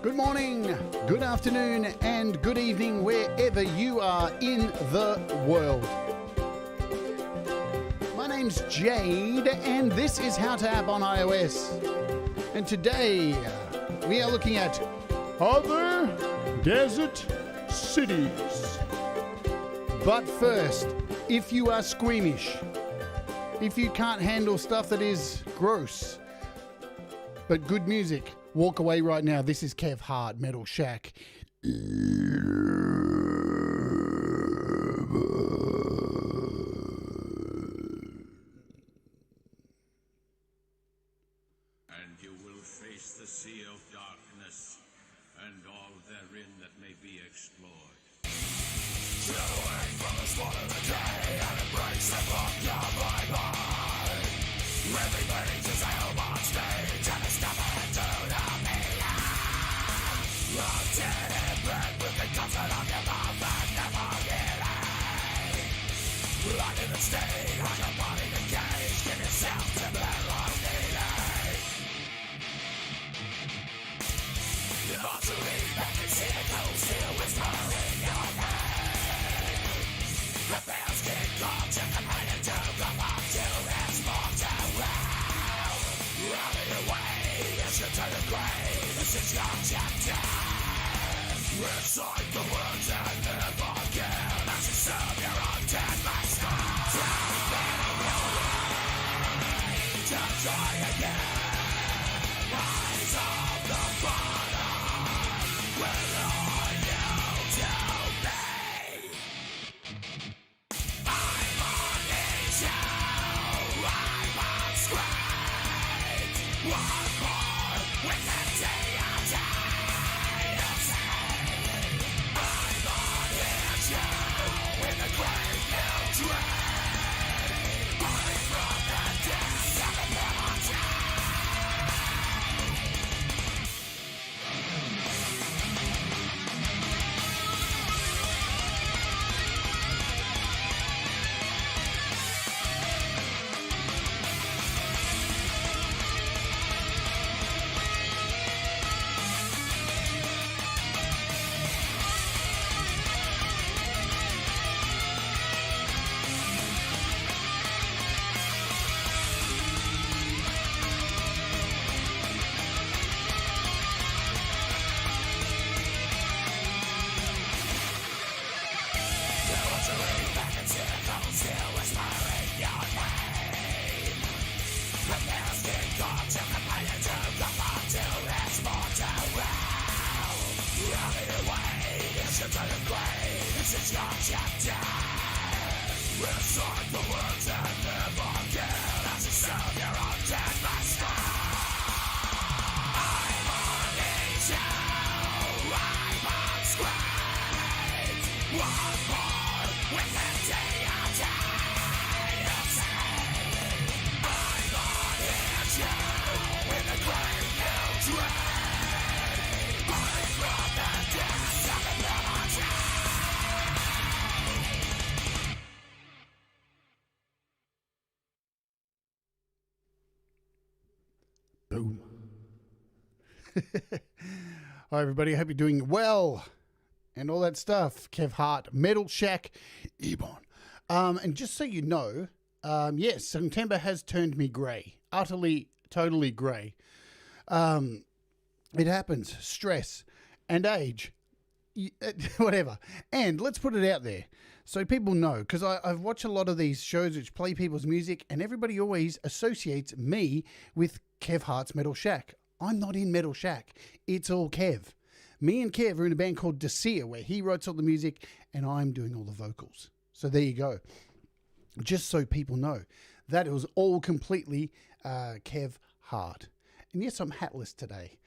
Good morning, good afternoon, and good evening wherever you are in the world. My name's Jade, and this is How to App on iOS. And today, we are looking at Other Desert Cities. But first, if you are squeamish, if you can't handle stuff that is gross, but good music, walk away right now. This is Kev Hart, Metal Shack. And you will face the sea of darkness and all therein that may be explored. Stay away from the spot of the day and embrace the book of my mind. Everybody to sail on stage and discover into the meaning. Rotted in bread with the comfort of your mouth and never healing. Light in the state, on your body to cage, give yourself to barrel kneeling. You're not to leave back and see the cold still whispering your name. The bells get called to companion to come up to export to wow. Out of your way, it's your turn to grave, this is your chapter. Recite the words and live again as you serve your undead master. To try again, rise of the bottom, where are you to be? I'm on issue, I'm on straight. One more with the deity, you say. I'm on issue, with the great new dread. Burning from the depths of the mountain. boom. Hi, everybody. I hope you're doing well and all that stuff. Kev Hart, Metal Shack, Ebon. And just so you know, yes, September has turned me grey. Utterly, totally grey. It happens. Stress and age. Whatever. And let's put it out there so people know, because I've watched a lot of these shows which play people's music, and everybody always associates me with Kev Hart's Metal Shack. I'm not in Metal Shack. It's all Kev. Me and Kev are in a band called Desir, where he writes all the music and I'm doing all the vocals. So there you go. Just so people know, that it was all completely Kev Hart. And yes, I'm hatless today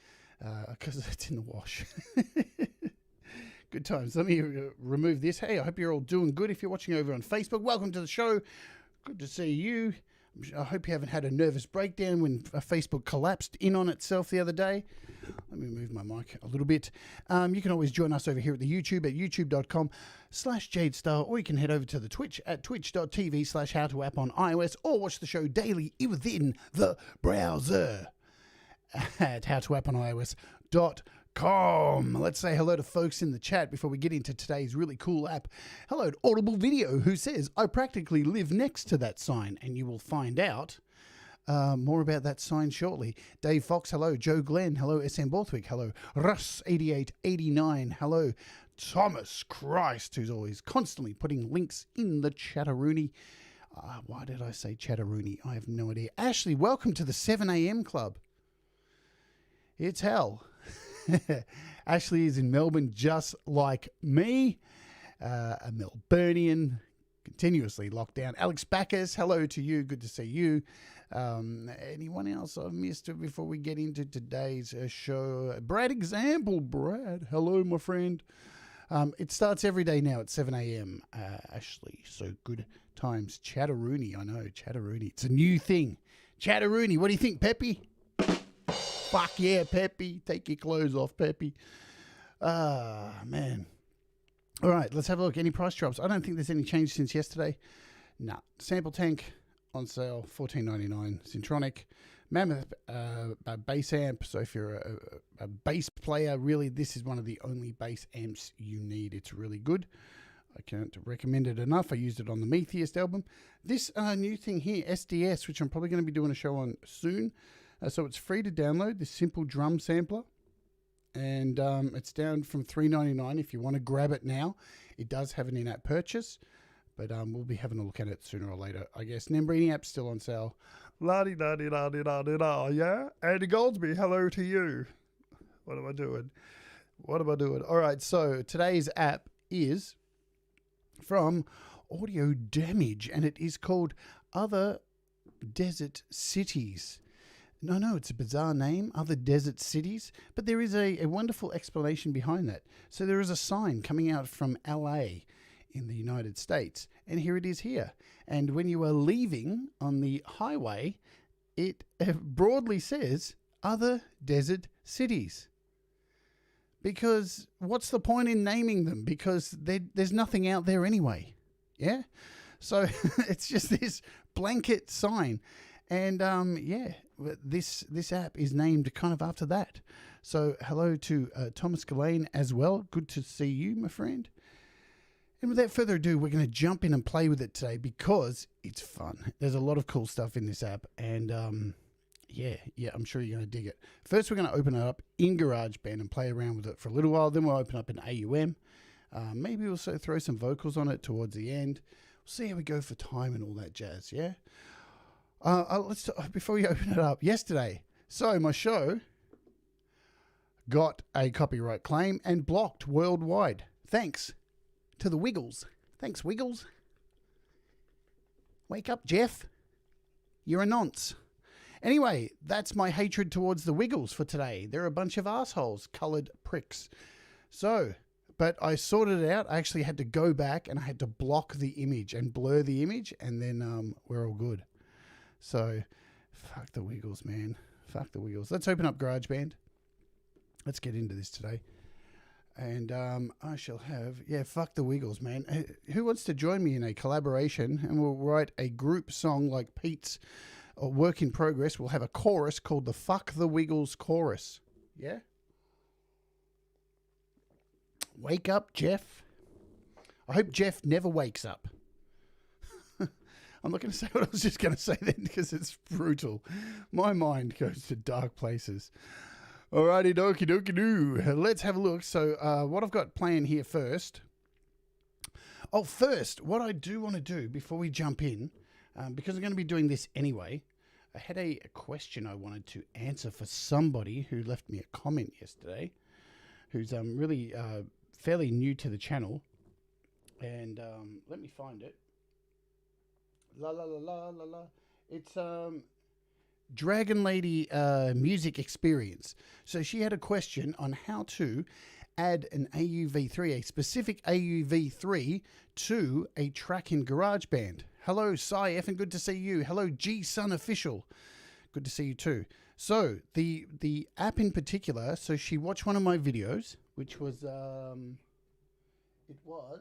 because it's in the wash. Good times. Let me remove this. Hey, I hope you're all doing good. If you're watching over on Facebook, welcome to the show. Good to see you. I hope you haven't had a nervous breakdown when Facebook collapsed in on itself the other day. Let me move my mic a little bit. You can always join us over here at the YouTube at youtube.com/Jade Starr, or you can head over to the Twitch at twitch.tv/howtoapp on iOS, or watch the show daily within the browser at howtoapponIOS.com. audiblevideo.com. Let's say hello to folks in the chat before we get into today's really cool app. Hello to Audible Video, who says, I practically live next to that sign, and you will find out more about that sign shortly. Dave Fox, hello. Joe Glenn, hello. SM Borthwick, hello. Russ8889, hello. Thomas Christ, who's always constantly putting links in the chatteroony. Why did I say chatteroony? I have no idea. Ashley, welcome to the 7 a.m. club. It's hell. Ashley is in Melbourne just like me, a Melburnian, continuously locked down. Alex Backus, hello to you. Good to see you. Anyone else I've missed before we get into today's show? Brad Example. Brad, hello, my friend. It starts every day now at 7 a.m. Ashley, so good times. Chatteroony, I know, Chatteroony. It's a new thing. Chatteroony, what do you think, Peppy? Fuck yeah, Peppy. Take your clothes off, Peppy. Man. All right, let's have a look. Any price drops? I don't think there's any change since yesterday. Nah. Sample tank on sale, $14.99. Syntronic. Mammoth bass amp. So if you're a bass player, really, this is one of the only bass amps you need. It's really good. I can't recommend it enough. I used it on the Metheist album. This new thing here, SDS, which I'm probably going to be doing a show on soon. So it's free to download, this simple drum sampler. And it's down from $3.99 if you want to grab it now. It does have an in-app purchase. But we'll be having a look at it sooner or later, I guess. Nembrini app's still on sale. La-di-da-di-da-di-da-di-da, yeah? Andy Goldsby, hello to you. What am I doing? All right, so today's app is from Audio Damage, and it is called OtherDesertCities. No, it's a bizarre name, Other Desert Cities, but there is a wonderful explanation behind that. So there is a sign coming out from LA in the United States, and here it is here. And when you are leaving on the highway, it broadly says Other Desert Cities. Because what's the point in naming them? Because there's nothing out there anyway. Yeah? So it's just this blanket sign. And yeah, this app is named kind of after that. So hello to Thomas Gillane as well. Good to see you, my friend. And without further ado, we're going to jump in and play with it today because it's fun. There's a lot of cool stuff in this app, and yeah, I'm sure you're going to dig it. First, we're going to open it up in GarageBand and play around with it for a little while. Then we'll open up in AUM. Maybe we'll also throw some vocals on it towards the end. We'll see how we go for time and all that jazz, yeah? Let's before we open it up, yesterday, so my show got a copyright claim and blocked worldwide. Thanks to the Wiggles. Thanks, Wiggles. Wake up, Jeff. You're a nonce. Anyway, that's my hatred towards the Wiggles for today. They're a bunch of assholes, coloured pricks. So, but I sorted it out. I actually had to go back and I had to block the image and blur the image, and then we're all good. So, fuck the Wiggles, man. Fuck the Wiggles. Let's open up GarageBand. Let's get into this today. And I shall have, fuck the Wiggles, man. Who wants to join me in a collaboration? And we'll write a group song like Pete's Work in Progress. We'll have a chorus called the Fuck the Wiggles Chorus. Yeah? Wake up, Jeff. I hope Jeff never wakes up. I'm not going to say what I was just going to say then because it's brutal. My mind goes to dark places. Alrighty, dokie, dokie, doo. Let's have a look. So, what I've got planned here first. Oh, first, what I do want to do before we jump in, because I'm going to be doing this anyway, I had a question I wanted to answer for somebody who left me a comment yesterday, who's really fairly new to the channel. And let me find it. La la la la la la. It's Dragon Lady music experience. So she had a question on how to add an AUv3, a specific AUv3 to a track in GarageBand. Hello, Cy F, and good to see you. Hello, G Sun Official. Good to see you too. So the app in particular, so she watched one of my videos, which was it was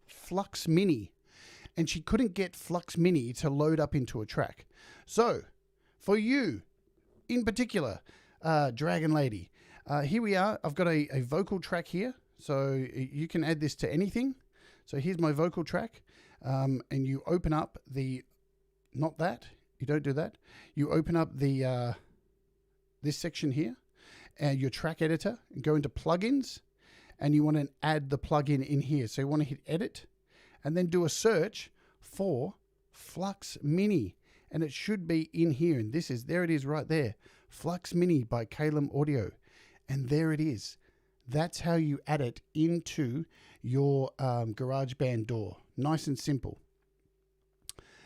Flux Mini, and she couldn't get Flux Mini to load up into a track. So for you in particular, Dragon Lady. Here we are. I've got a vocal track here, so you can add this to anything. So here's my vocal track, and you open up the, not that, you don't do that. You open up the this section here, and your track editor, and go into plugins, and you want to add the plugin in here. So you want to hit edit, and then do a search for Flux Mini, and it should be in here. And there it is right there, Flux Mini by Calum Audio, and there it is. That's how you add it into your GarageBand DAW. Nice and simple.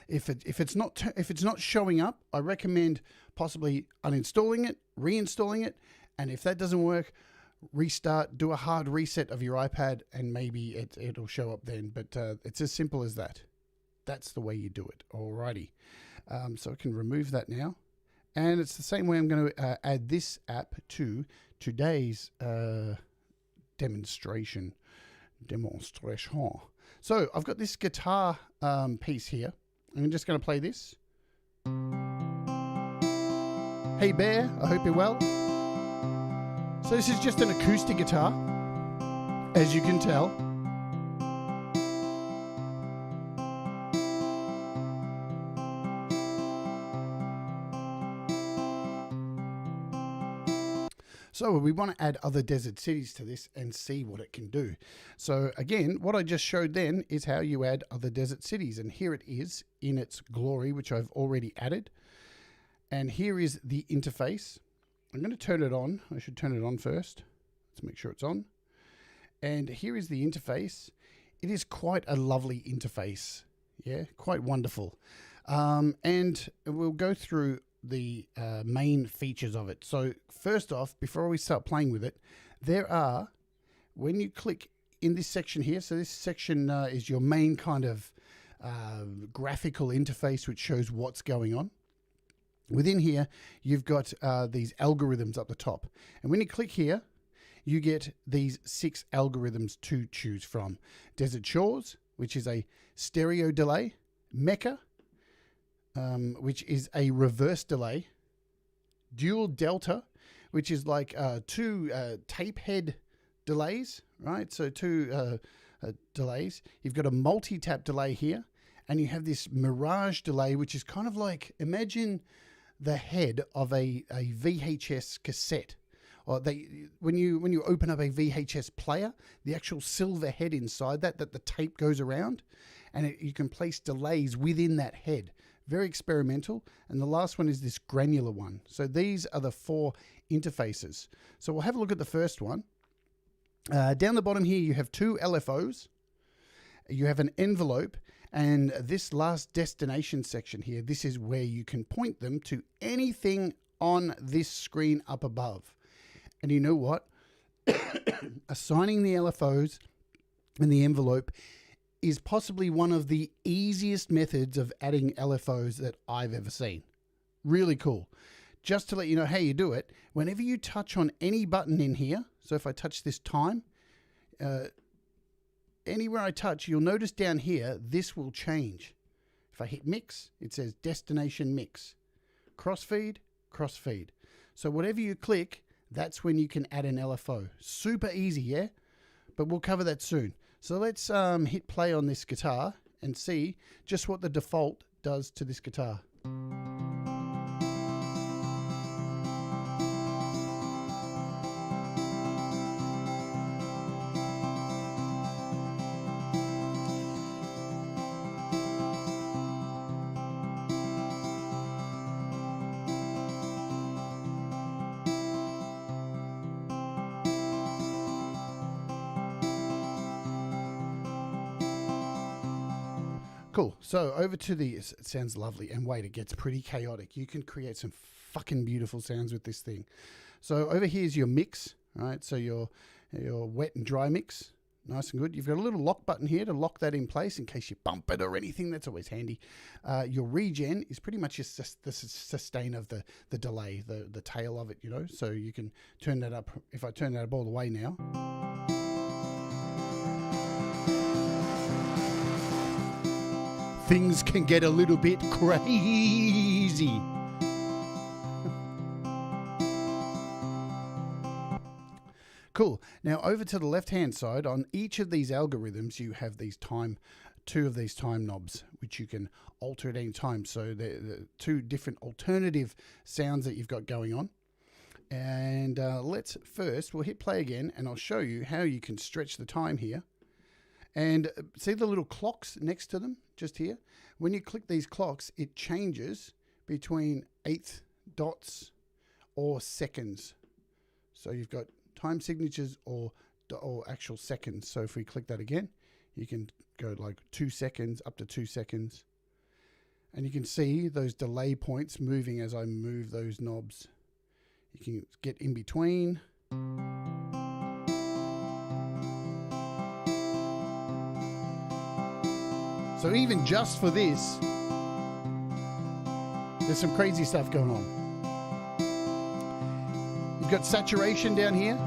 If it's not showing up, I recommend possibly uninstalling it, reinstalling it, and if that doesn't work, restart, do a hard reset of your iPad, and maybe it'll show up then. But it's as simple as that. That's the way you do it. Alrighty. So I can remove that now. And it's the same way I'm going to add this app to today's demonstration. So I've got this guitar piece here. I'm just going to play this. Hey Bear, I hope you're well. So this is just an acoustic guitar, as you can tell. So we want to add other desert cities to this and see what it can do. So again, what I just showed then is how you add other desert cities. And here it is in its glory, which I've already added. And here is the interface. I'm going to turn it on. I should turn it on first. Let's make sure it's on. And here is the interface. It is quite a lovely interface. Yeah, quite wonderful. And we'll go through the main features of it. So first off, before we start playing with it, there are, when you click in this section here, so this section is your main kind of graphical interface which shows what's going on. Within here, you've got these algorithms up the top. And when you click here, you get these 6 algorithms to choose from. Desert Shores, which is a stereo delay. Mecca, which is a reverse delay. Dual Delta, which is like 2 tape head delays, right? So 2 delays. You've got a multi-tap delay here, and you have this mirage delay, which is kind of like, imagine the head of a VHS cassette. Or when you open up a VHS player, the actual silver head inside that the tape goes around, and you can place delays within that head. Very experimental. And the last one is this granular one. So these are the 4 interfaces. So we'll have a look at the first one. Down the bottom here, you have 2 LFOs. You have an envelope. And this last destination section here, this is where you can point them to anything on this screen up above. And you know what? Assigning the LFOs and the envelope is possibly one of the easiest methods of adding LFOs that I've ever seen. Really cool. Just to let you know how you do it, whenever you touch on any button in here, so if I touch this time, anywhere I touch, you'll notice down here, this will change. If I hit mix, it says destination mix. Crossfeed, crossfeed. So whatever you click, that's when you can add an LFO. Super easy, yeah? But we'll cover that soon. So let's hit play on this guitar and see just what the default does to this guitar. Cool. So over to the, it sounds lovely, and wait, it gets pretty chaotic. You can create some fucking beautiful sounds with this thing. So over here is your mix, right? So your wet and dry mix, nice and good. You've got a little lock button here to lock that in place in case you bump it or anything. That's always handy. Your regen is pretty much just the sustain of the delay, the tail of it, you know. So you can turn that up. If I turn that up all the way now. Things can get a little bit crazy. Cool. Now over to the left-hand side, on each of these algorithms, you have these two of these time knobs, which you can alter at any time. So the two different alternative sounds that you've got going on. And we'll hit play again, and I'll show you how you can stretch the time here. And see the little clocks next to them, just here? When you click these clocks, it changes between eighth dots or seconds. So you've got time signatures or actual seconds. So if we click that again, you can go like 2 seconds, up to 2 seconds. And you can see those delay points moving as I move those knobs. You can get in between. So even just for this, there's some crazy stuff going on. You've got saturation down here.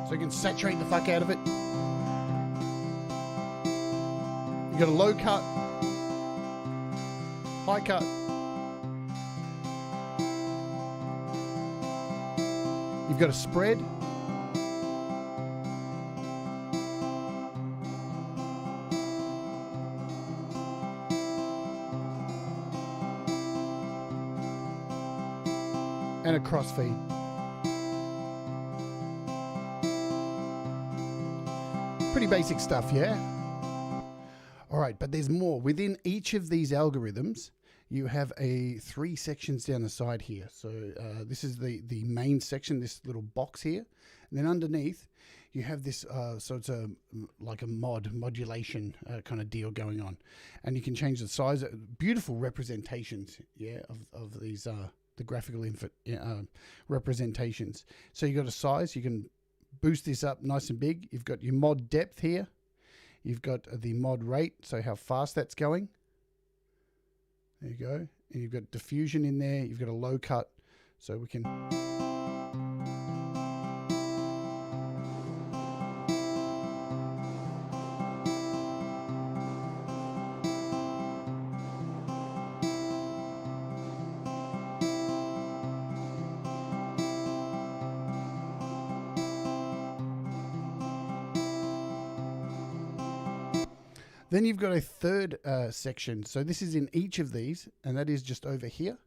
So you can saturate the fuck out of it. You've got a low cut, high cut. You've got a spread. And a crossfeed. Pretty basic stuff, yeah? All right, but there's more. Within each of these algorithms, you have 3 sections down the side here. So this is the main section, this little box here. And then underneath, you have this, so it's like a modulation kind of deal going on. And you can change the size. Beautiful representations, yeah, of these the graphical representations. So you've got a size. You can boost this up nice and big. You've got your mod depth here. You've got the mod rate, so how fast that's going. There you go. And you've got diffusion in there. You've got a low cut, so we can... Then you've got a third section. So this is in each of these, and that is just over here.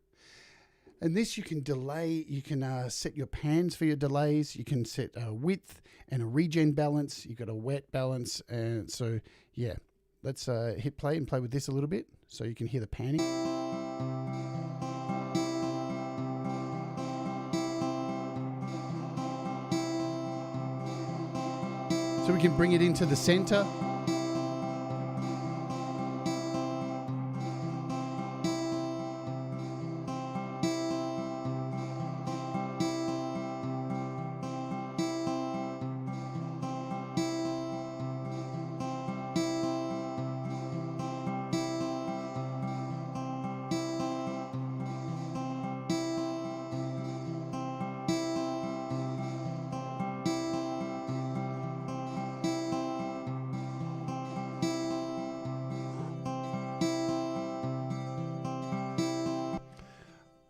And this you can delay. You can set your pans for your delays. You can set a width and a regen balance. You've got a wet balance. And so, yeah, let's hit play and play with this a little bit so you can hear the panning. So we can bring it into the center.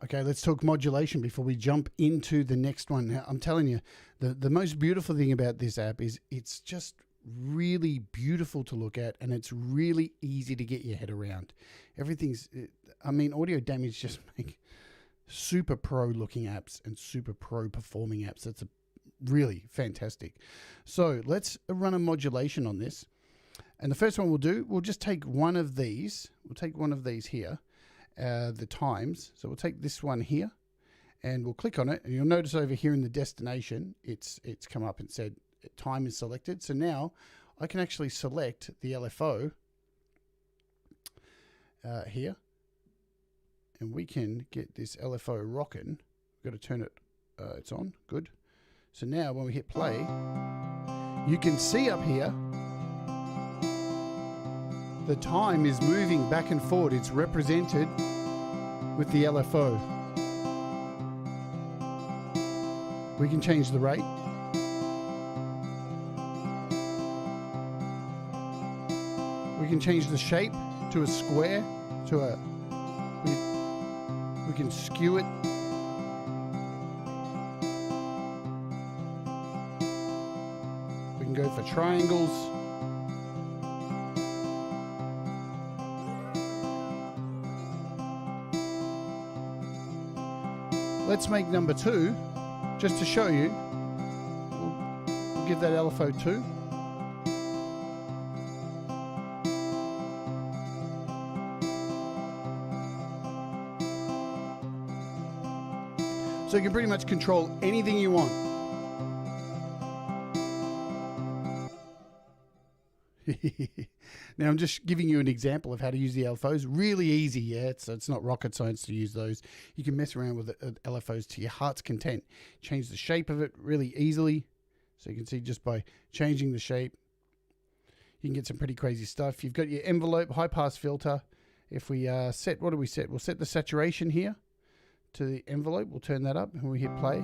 Okay, let's talk modulation before we jump into the next one. Now, I'm telling you, the most beautiful thing about this app is it's just really beautiful to look at, and it's really easy to get your head around. Everything's, I mean, Audio Damage just make super pro looking apps and super pro performing apps. That's really fantastic. So let's run a modulation on this. And the first one we'll do, we'll just take one of these. We'll take one of these here. The times. So we'll take this one here and we'll click on it, and you'll notice over here in the destination it's come up and said time is selected. So now I can actually select the LFO here, and we can get this LFO rocking. We've got to turn it, it's on, good. So now when we hit play, you can see up here the time is moving back and forward. It's represented with the LFO. We can change the rate. We can change the shape to a square, we can skew it. can go for triangles. Let's make number 2, just to show you. We'll give that LFO 2. So you can pretty much control anything you want. Now I'm just giving you an example of how to use the LFOs. Really easy, yeah. It's not rocket science to use those. You can mess around with the LFOs to your heart's content. Change the shape of it really easily. So you can see just by changing the shape, you can get some pretty crazy stuff. You've got your envelope, high pass filter. If we set, what do we set? We'll set the saturation here to the envelope. We'll turn that up and we hit play.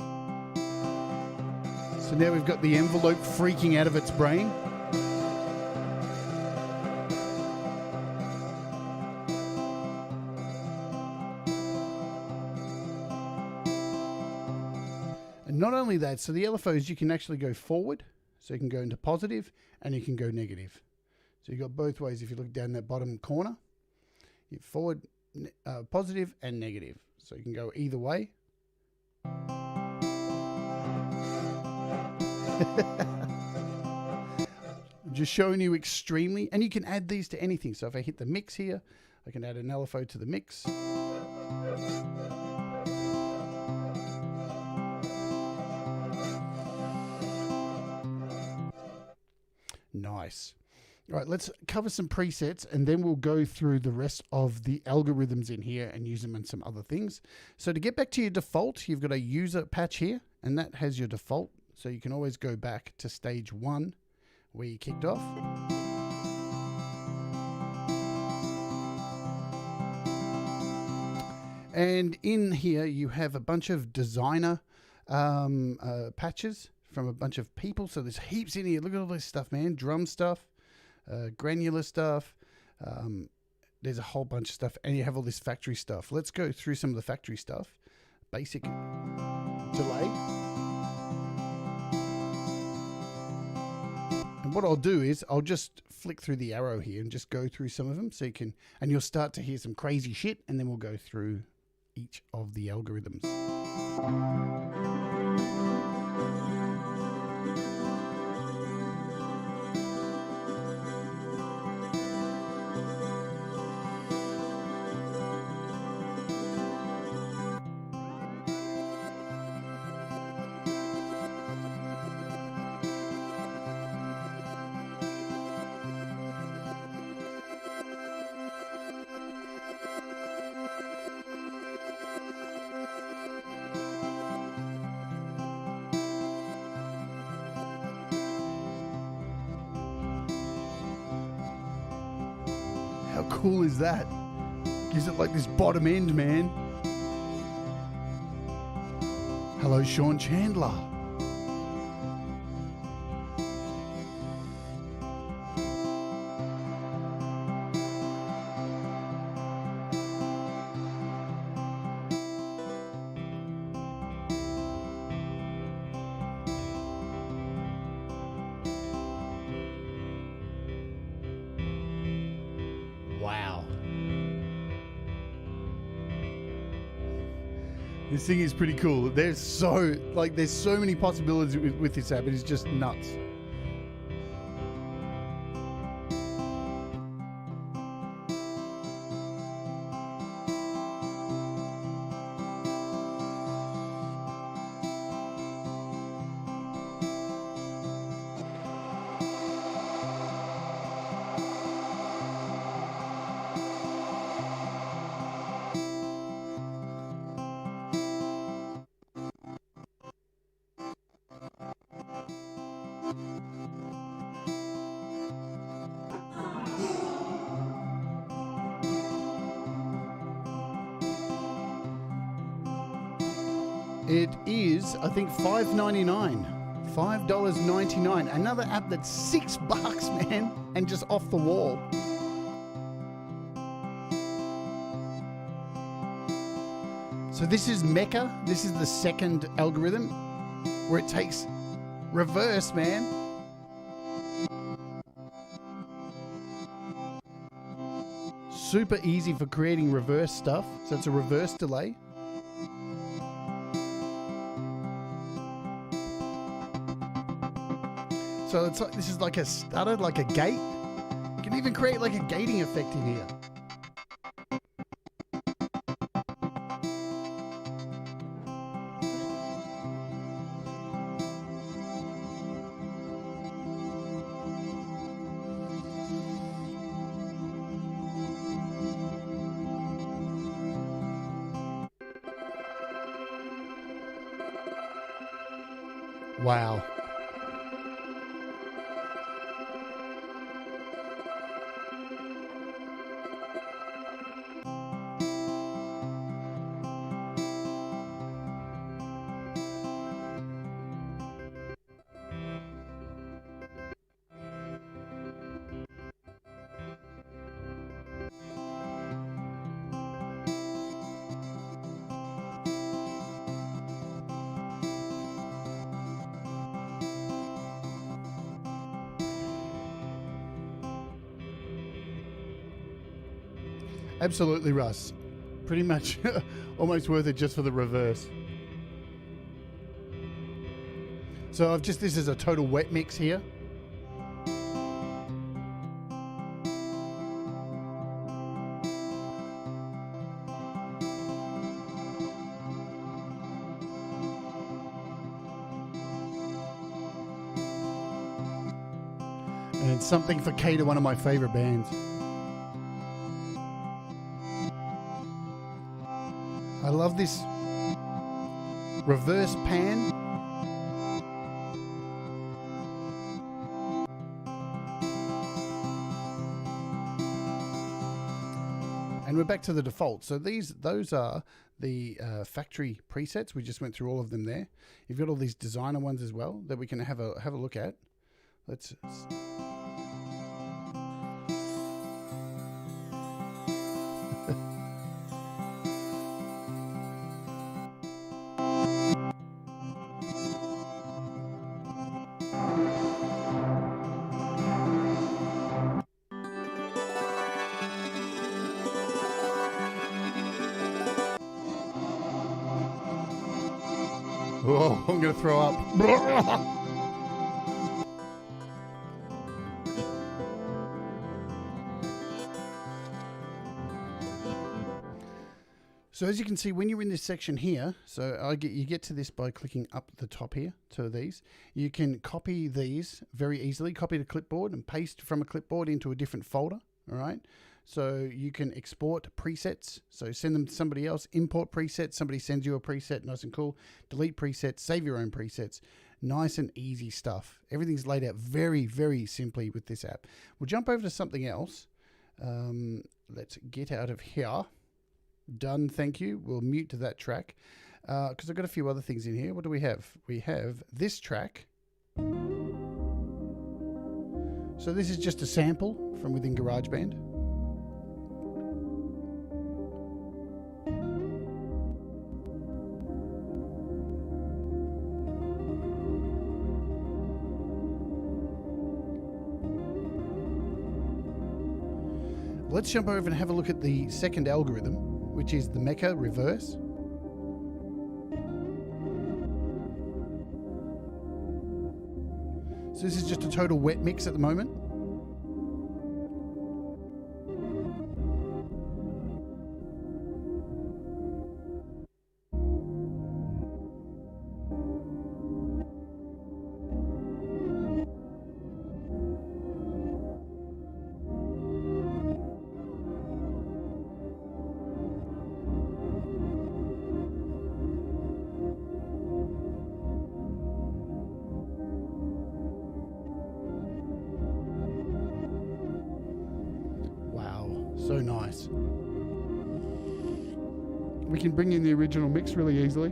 So now we've got the envelope freaking out of its brain. And not only that, so the LFOs, you can actually go forward. So you can go into positive and you can go negative. So you've got both ways. If you look down that bottom corner, you forward, positive and negative. So you can go either way. I'm just showing you extremely, and you can add these to anything. So if I hit the mix here, I can add an LFO to the mix. Nice. All right, let's cover some presets and then we'll go through the rest of the algorithms in here and use them in some other things. So to get back to your default, you've got a user patch here and that has your default. So you can always go back to stage 1 where you kicked off. And in here you have a bunch of designer patches from a bunch of people. So there's heaps in here. Look at all this stuff, man. Drum stuff. Granular stuff. There's a whole bunch of stuff, and you have all this factory stuff. Let's go through some of the factory stuff. Basic delay. And what I'll do is I'll just flick through the arrow here and just go through some of them so you can, and you'll start to hear some crazy shit, and then we'll go through each of the algorithms. How cool is that? Gives it like this bottom end, man. Hello, Sean Chandler. Wow. This thing is pretty cool. There's so many possibilities with this app. It is just nuts. It is, I think, $5.99. $5.99. Another app that's $6, man, and just off the wall. So this is Mecca. This is the second algorithm where it takes reverse, man. Super easy for creating reverse stuff. So it's a reverse delay. So it's like, this is like a stutter, like a gate. You can even create like a gating effect in here. Wow. Absolutely, Russ. Pretty much almost worth it just for the reverse. So I've just, this is a total wet mix here. And it's something for K to one of my favorite bands. I love this reverse pan. And we're back to the default. So those are the factory presets. We just went through all of them there. You've got all these designer ones as well that we can have a look at. Let's. Oh, I'm going to throw up. So as you can see, when you're in this section here, so you get to this by clicking up the top here to these. You can copy these very easily, copy to clipboard and paste from a clipboard into a different folder, all right? So you can export presets, so send them to somebody else, import presets, somebody sends you a preset, nice and cool, delete presets, save your own presets, nice and easy stuff. Everything's laid out very, very simply with this app. We'll jump over to something else. Let's get out of here. Done, thank you. We'll mute to that track because I've got a few other things in here. What do we have? We have this track. So this is just a sample from within GarageBand. Let's jump over and have a look at the second algorithm, which is the Mecca Reverse. So this is just a total wet mix at the moment. So nice. We can bring in the original mix really easily.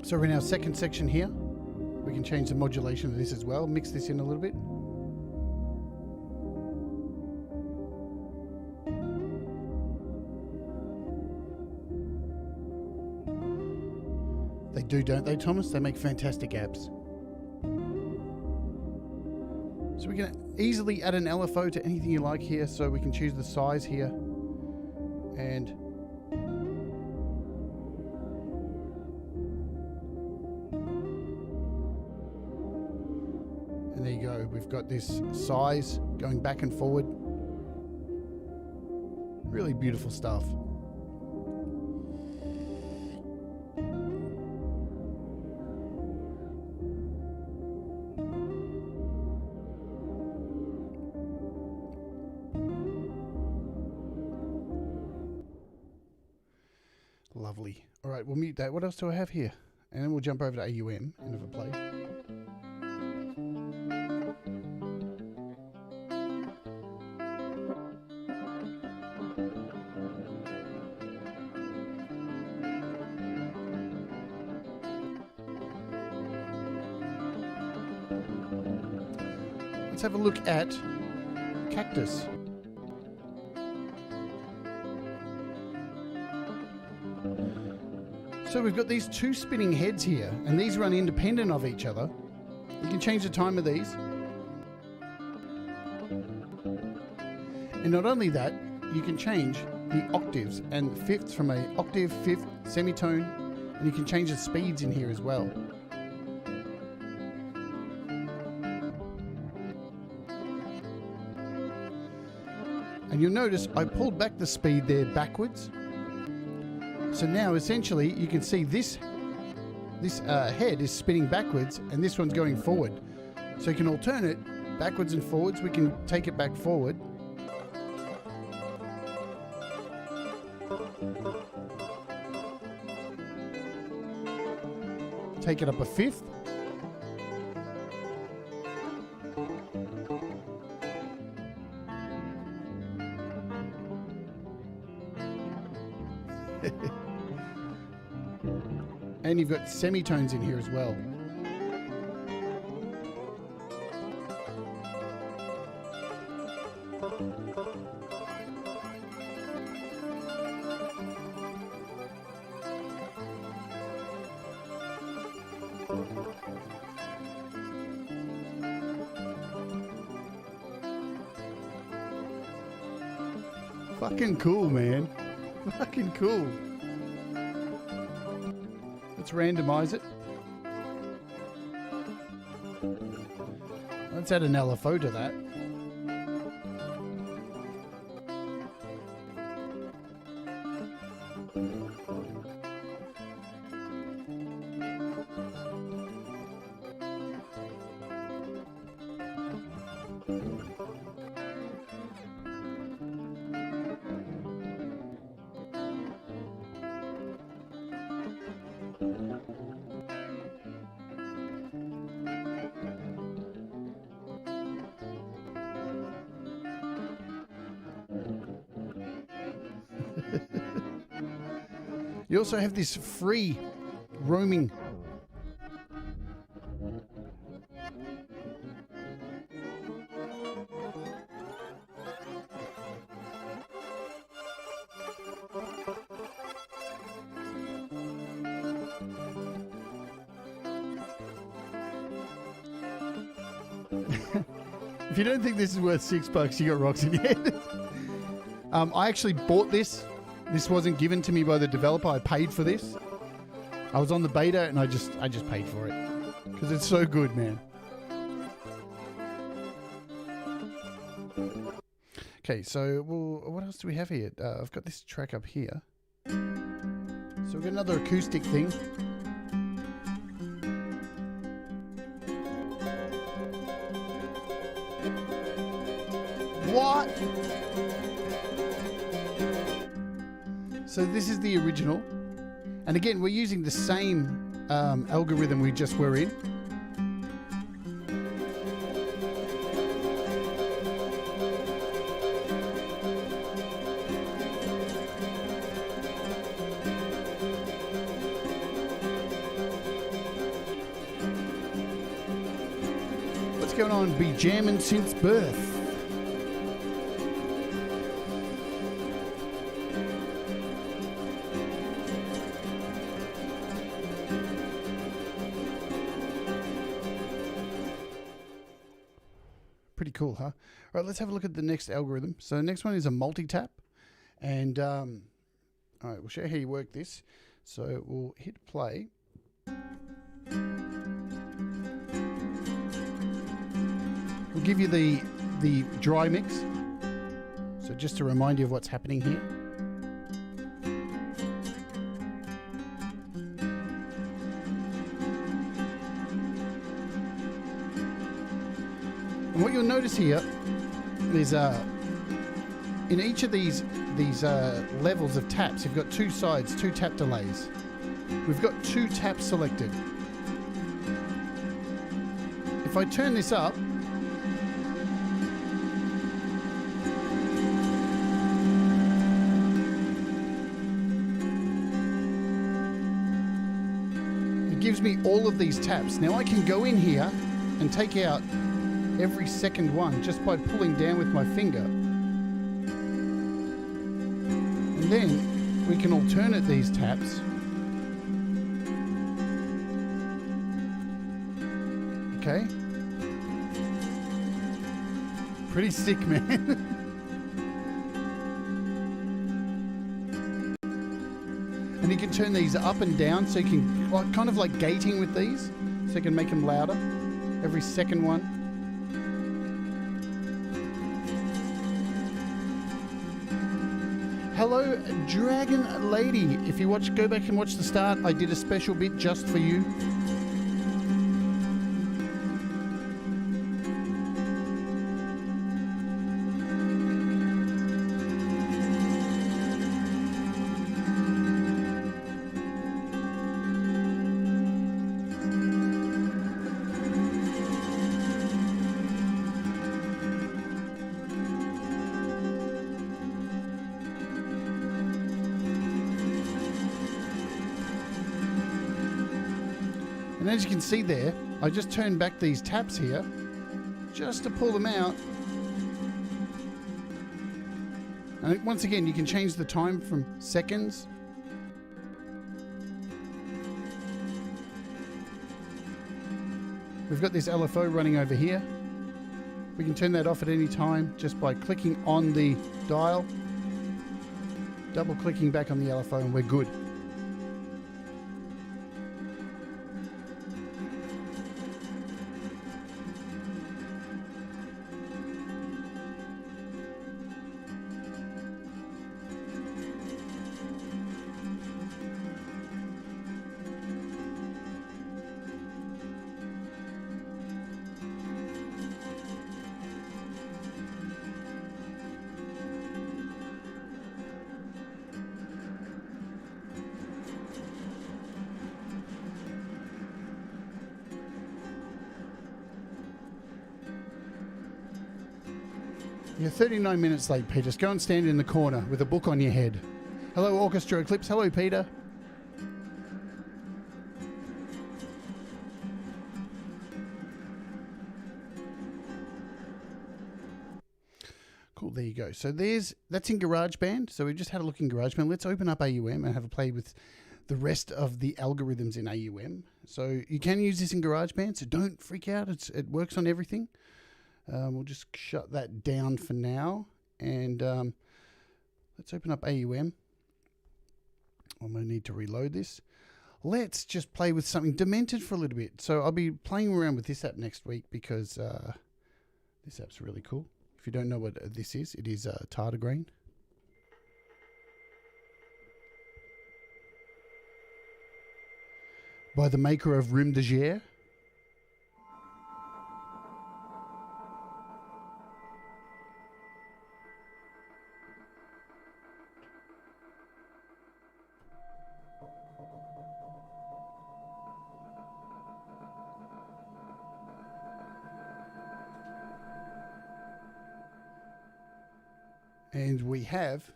So we're in our second section here. We can change the modulation of this as well, mix this in a little bit. They do, don't they, Thomas? They make fantastic apps. So we can easily add an LFO to anything you like here. So we can choose the size here. And there you go. We've got this size going back and forward. Really beautiful stuff. Lovely. All right, we'll mute that. What else do I have here? And then we'll jump over to AUM and have a play. Let's have a look at Cactus. So we've got these two spinning heads here, and these run independent of each other. You can change the time of these. And not only that, you can change the octaves and fifths from a octave, fifth, semitone, and you can change the speeds in here as well. And you'll notice I pulled back the speed there backwards. So now essentially you can see this head is spinning backwards and this one's going forward. So you can alternate backwards and forwards. We can take it back forward. Take it up a fifth. And you've got semitones in here as well. Fucking cool, man. Fucking cool. Let's randomize it. Let's add an LFO to that. You also have this free roaming. If you don't think this is worth $6, you got rocks in your head. I actually bought this. This wasn't given to me by the developer. I paid for this. I was on the beta and I just paid for it because it's so good, man. Okay, so what else do we have here? I've got this track up here. So we've got another acoustic thing. What? So this is the original. And again, we're using the same algorithm we just were in. What's going on? Be jamming since birth. cool, huh? All right, let's have a look at the next algorithm. So the next one is a multi-tap. And, all right, we'll show you how you work this. So we'll hit play. We'll give you the dry mix. So just to remind you of what's happening here. And what you'll notice here is in each of these levels of taps, you've got two sides, two tap delays. We've got two taps selected. If I turn this up, it gives me all of these taps. Now I can go in here and take out every second one just by pulling down with my finger. And then we can alternate these taps. Okay. Pretty sick, man. And you can turn these up and down, so you can, kind of like gating with these, so you can make them louder. Every second one. Hello, Dragon Lady. If you go back and watch the start, I did a special bit just for you. And as you can see there, I just turned back these taps here just to pull them out. And once again, you can change the time from seconds. We've got this LFO running over here. We can turn that off at any time just by clicking on the dial, double clicking back on the LFO, and we're good. You're 39 minutes late, Peter. Just go and stand in the corner with a book on your head. Hello, Orchestra Eclipse. Hello, Peter. Cool, there you go. So that's in GarageBand. So we just had a look in GarageBand. Let's open up AUM and have a play with the rest of the algorithms in AUM. So you can use this in GarageBand, so don't freak out. It works on everything. We'll just shut that down for now. And let's open up AUM. I'm going to need to reload this. Let's just play with something demented for a little bit. So I'll be playing around with this app next week because this app's really cool. If you don't know what this is, it is Tardigrade. By the maker of Rim de Gere. And we have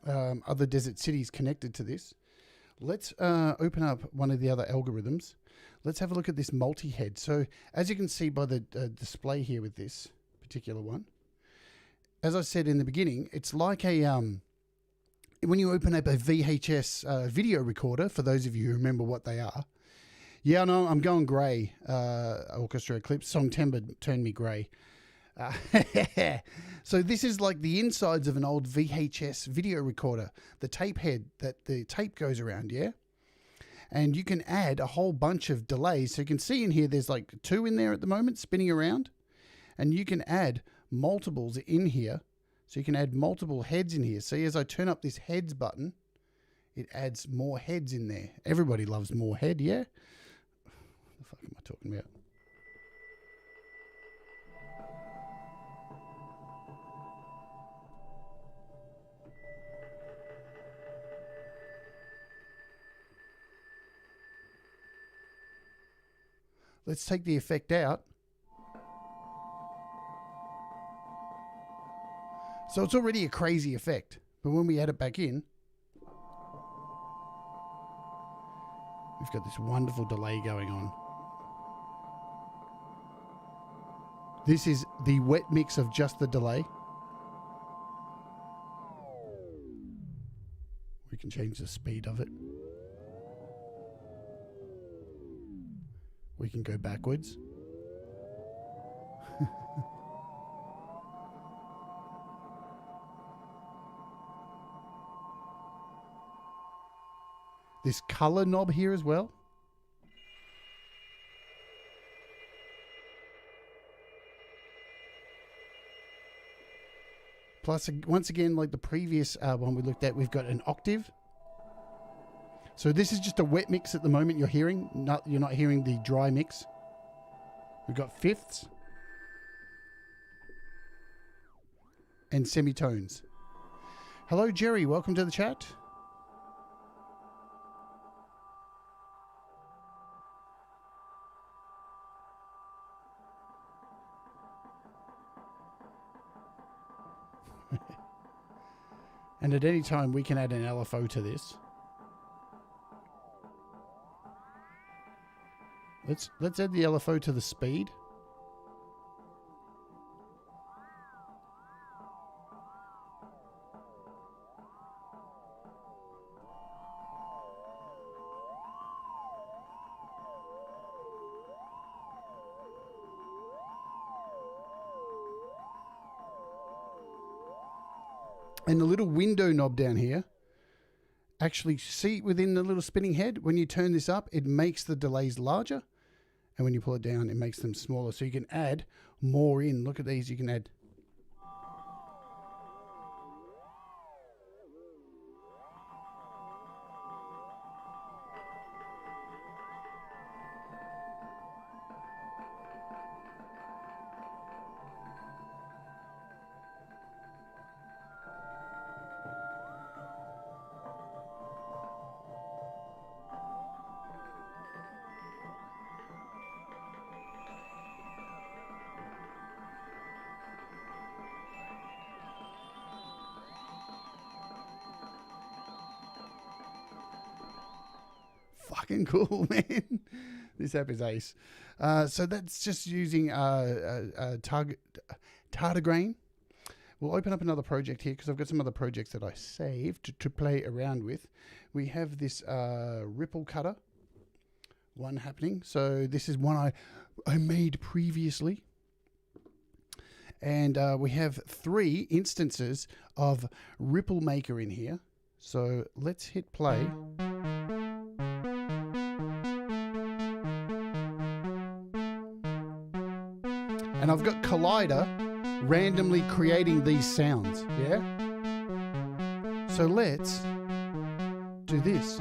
other desert cities connected to this. Let's open up one of the other algorithms. Let's have a look at this multi-head. So as you can see by the display here with this particular one, as I said in the beginning, it's like a when you open up a VHS video recorder, for those of you who remember what they are. Yeah, no, I'm going grey. Orchestra Eclipse. Songtember turned me grey. So this is like the insides of an old VHS video recorder, the tape head that the tape goes around, yeah? And you can add a whole bunch of delays. So you can see in here, there's like 2 in there at the moment spinning around. And you can add multiples in here. So you can add multiple heads in here. See, as I turn up this heads button, it adds more heads in there. Everybody loves more head, yeah? What the fuck am I talking about? Let's take the effect out. So it's already a crazy effect. But when we add it back in, we've got this wonderful delay going on. This is the wet mix of just the delay. We can change the speed of it. We can go backwards. This color knob here as well. Plus, once again, like the previous one we looked at, we've got an octave. So this is just a wet mix at the moment you're hearing. You're not hearing the dry mix. We've got fifths and semitones. Hello, Jerry. Welcome to the chat. And at any time, we can add an LFO to this. Let's add the LFO to the speed. And the little window knob down here, actually see within the little spinning head, when you turn this up, it makes the delays larger. And when you pull it down, it makes them smaller. So you can add more in. Look at these. You can add. Fucking cool, man. This app is ace. So that's just using Tardigrade. We'll open up another project here because I've got some other projects that I saved to play around with. We have this ripple cutter one happening. So this is one I made previously. And we have 3 instances of Ripple Maker in here. So let's hit play. And I've got Collider randomly creating these sounds, yeah? So let's do this.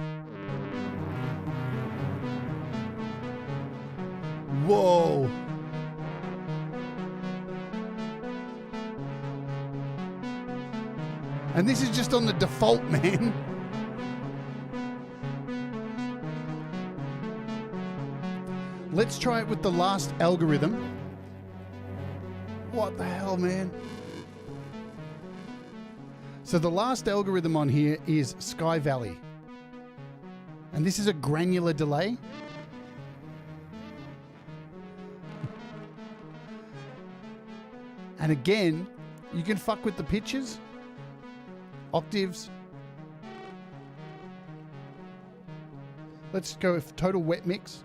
Whoa. And this is just on the default, man. Let's try it with the last algorithm. What the hell, man? So the last algorithm on here is Sky Valley. And this is a granular delay. And again, you can fuck with the pitches, octaves. Let's go with total wet mix.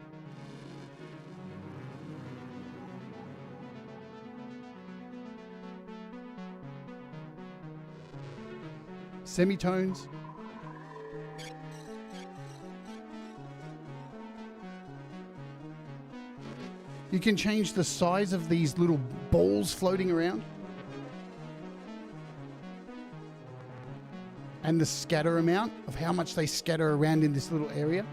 semitones. You can change the size of these little balls floating around. And the scatter amount of how much they scatter around in this little area.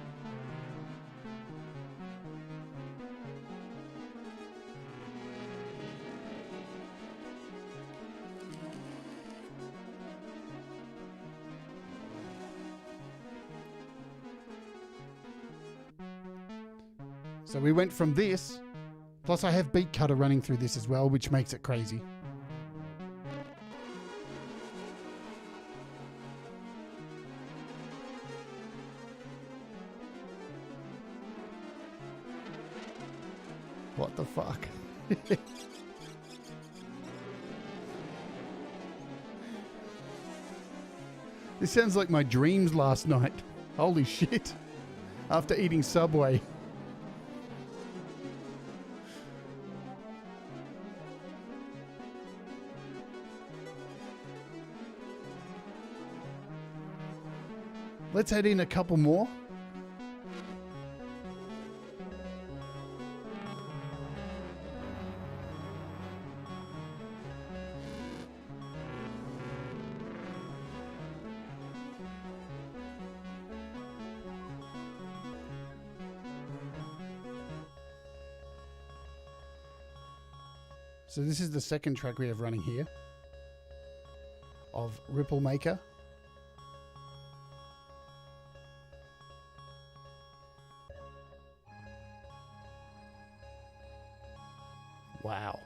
So we went from this, plus I have Beat Cutter running through this as well, which makes it crazy. What the fuck? This sounds like my dreams last night. Holy shit. After eating Subway. Let's add in a couple more. So this is the second track we have running here of Ripple Maker. Wow.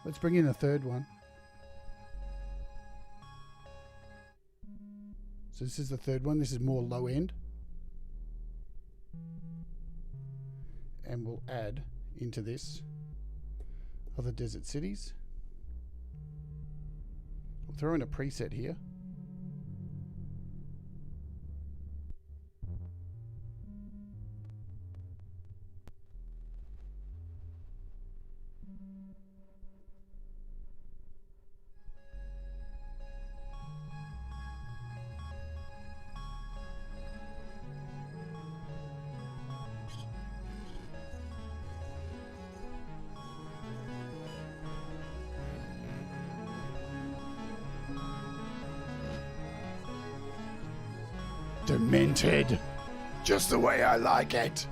Let's bring in a third one. So this is the third one. This is more low end. And we'll add into this Other Desert Cities. We'll throw in a preset here. Demented. Just the way I like it.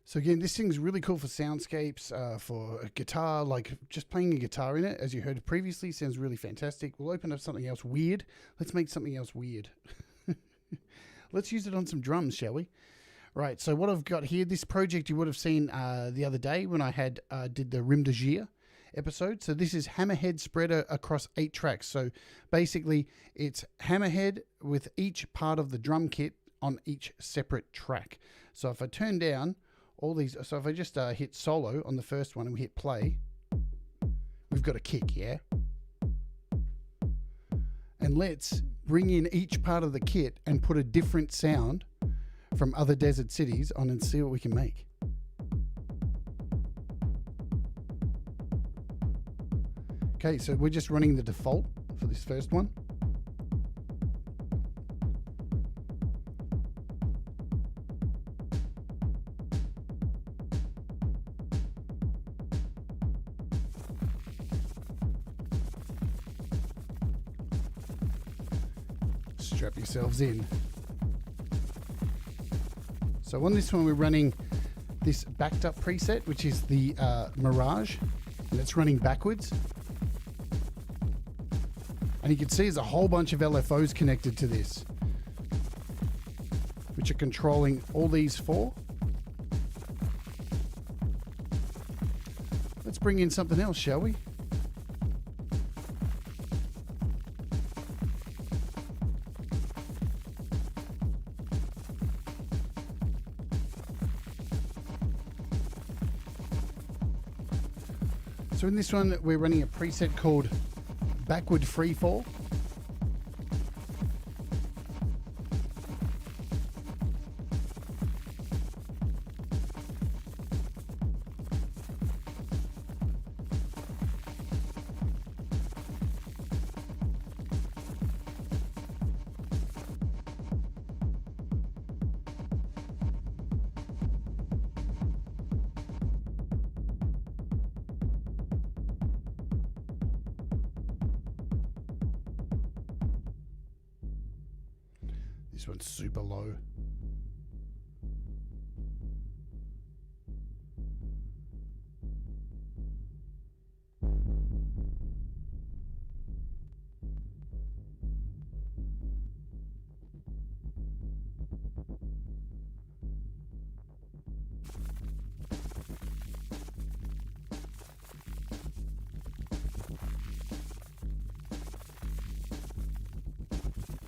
So again, this thing's really cool for soundscapes, for a guitar, like just playing a guitar in it, as you heard previously, sounds really fantastic. We'll open up something else weird. Let's make something else weird. Let's use it on some drums, shall we? Right, so what I've got here, this project you would have seen the other day when I had did the Rim de Gire episode. So this is Hammerhead spread across 8 tracks. So basically, it's Hammerhead with each part of the drum kit on each separate track. So if I turn down all these, so if I just hit solo on the first one and we hit play, we've got a kick, yeah? And let's bring in each part of the kit and put a different sound from Other Desert Cities on and see what we can make. Okay, so we're just running the default for this first one. Strap yourselves in. So on this one we're running this backed up preset, which is the Mirage, and it's running backwards. And you can see there's a whole bunch of LFOs connected to this, which are controlling all these 4. Let's bring in something else, shall we? So in this one, we're running a preset called Backward Freefall. This one's super low.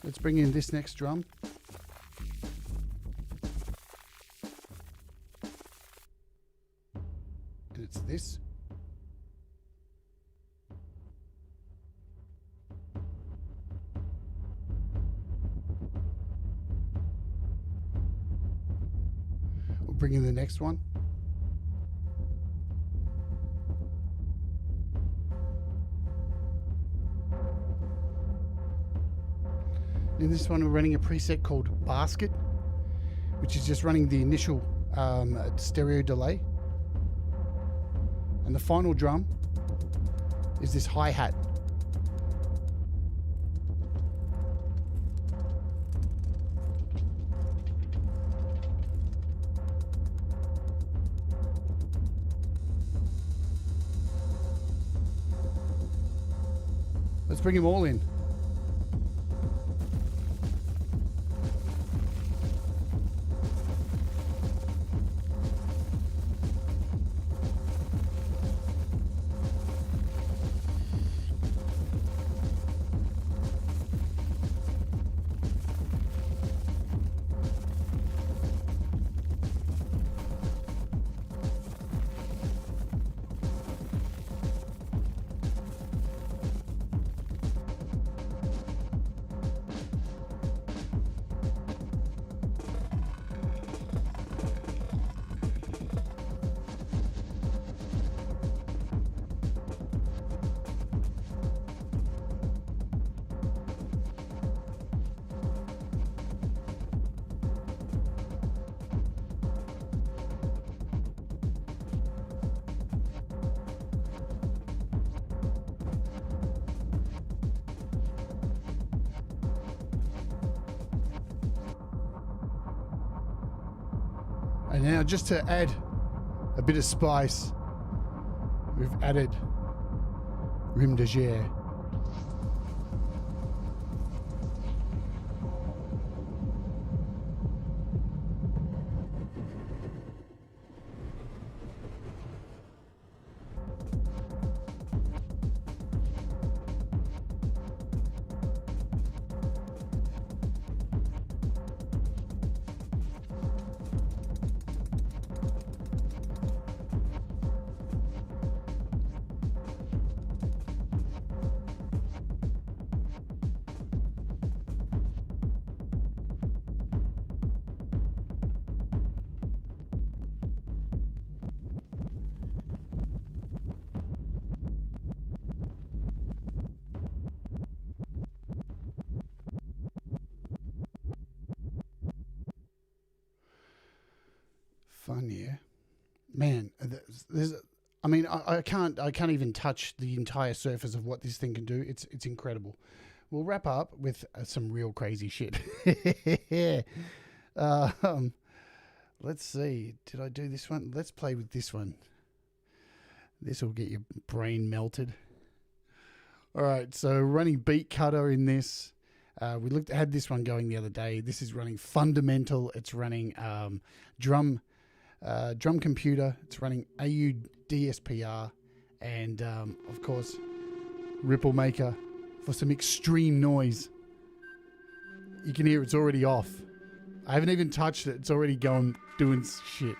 Let's bring in this next drum. And it's this. We'll bring in the next one. In this one, we're running a preset called Basket, which is just running the initial stereo delay. And the final drum is this hi-hat. Let's bring them all in. And now, just to add a bit of spice, we've added Rime de Jade. Fun, yeah, man. I mean, I can't even touch the entire surface of what this thing can do. It's incredible. We'll wrap up with some real crazy shit. Let's see. Did I do this one? Let's play with this one. This will get your brain melted. All right, so running Beat Cutter in this. We had this one going the other day. This is running Fundamental. It's running drum computer. It's running AUDSPR, And, of course, Ripple Maker for some extreme noise. You can hear it's already off. I haven't even touched it. It's already going, doing shit.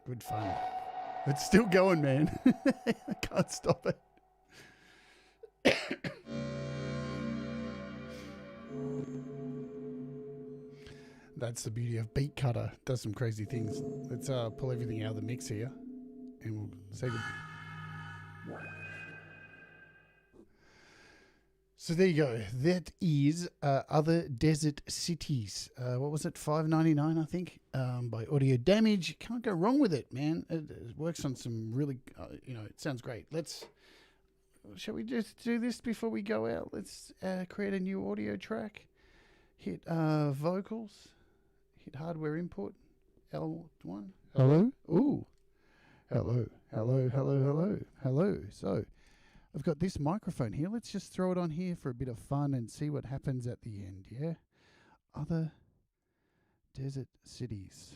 Good fun. It's still going, man. I can't stop it. That's the beauty of Beat Cutter. Does some crazy things. Let's pull everything out of the mix here, and we'll say good. So there you go. That is Other Desert Cities. What was it? $5.99, I think, by Audio Damage. Can't go wrong with it, man. It works on some really, it sounds great. Shall we just do this before we go out? Let's create a new audio track. Hit vocals. Hit hardware input. L1. Hello? Ooh. Hello. Hello, hello, hello. Hello. So I've got this microphone here. Let's just throw it on here for a bit of fun and see what happens at the end, yeah? Other Desert Cities.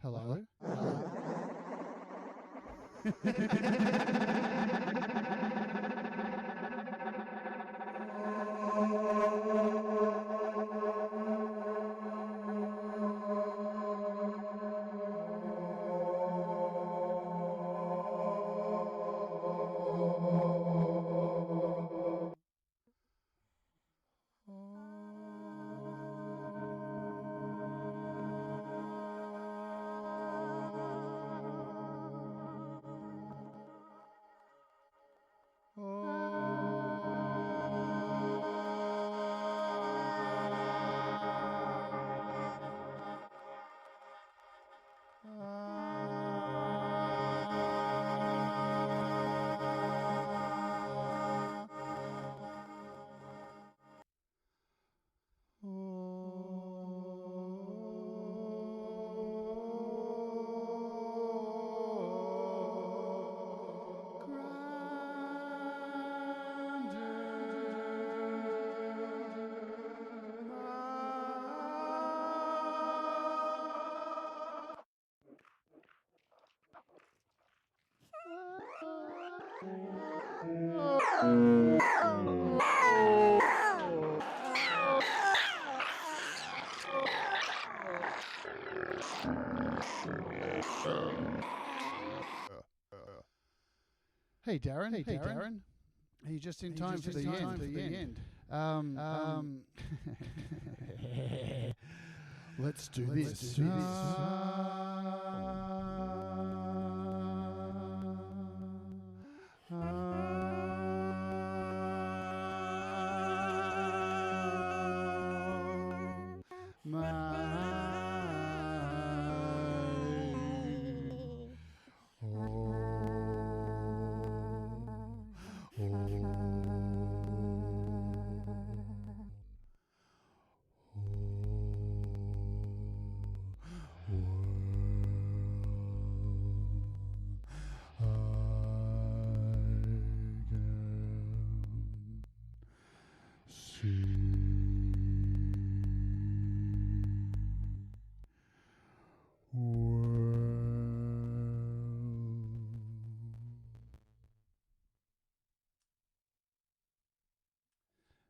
Hello? Hey, Darren. Are you just in time for the end? Let's do this.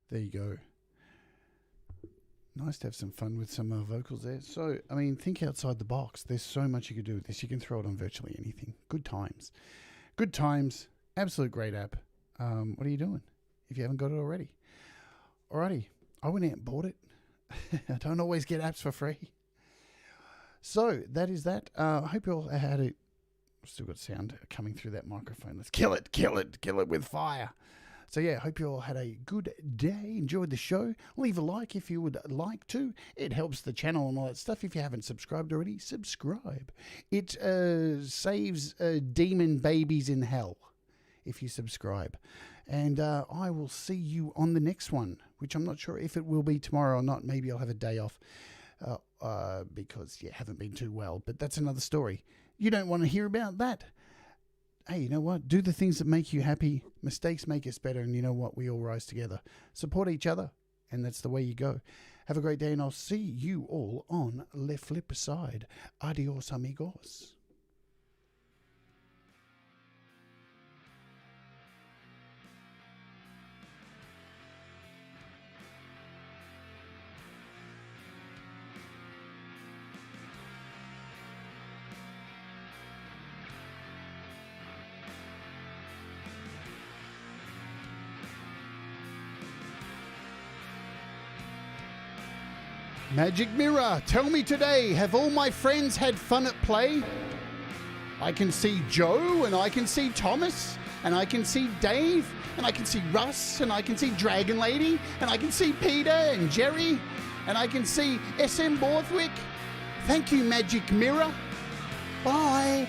There you go. Nice to have some fun with some vocals there. So, I mean, think outside the box. There's so much you could do with this. You can throw it on virtually anything. Good times. Good times. Absolute great app. What are you doing if you haven't got it already? Alrighty. I went out and bought it. I don't always get apps for free. So, that is that. I hope you all had it. Still got sound coming through that microphone. Let's kill it with fire. So yeah, hope you all had a good day, enjoyed the show. Leave a like if you would like to. It helps the channel and all that stuff. If you haven't subscribed already, subscribe. It saves demon babies in hell if you subscribe. And I will see you on the next one, which I'm not sure if it will be tomorrow or not. Maybe I'll have a day off because, yeah, haven't been too well. But that's another story. You don't want to hear about that. Hey, you know what? Do the things that make you happy. Mistakes make us better, and you know what? We all rise together. Support each other, and that's the way you go. Have a great day, and I'll see you all on the flip side. Adios, amigos. Magic Mirror, tell me today, have all my friends had fun at play? I can see Joe, and I can see Thomas, and I can see Dave, and I can see Russ, and I can see Dragon Lady, and I can see Peter and Jerry, and I can see SM Borthwick. Thank you, Magic Mirror. Bye.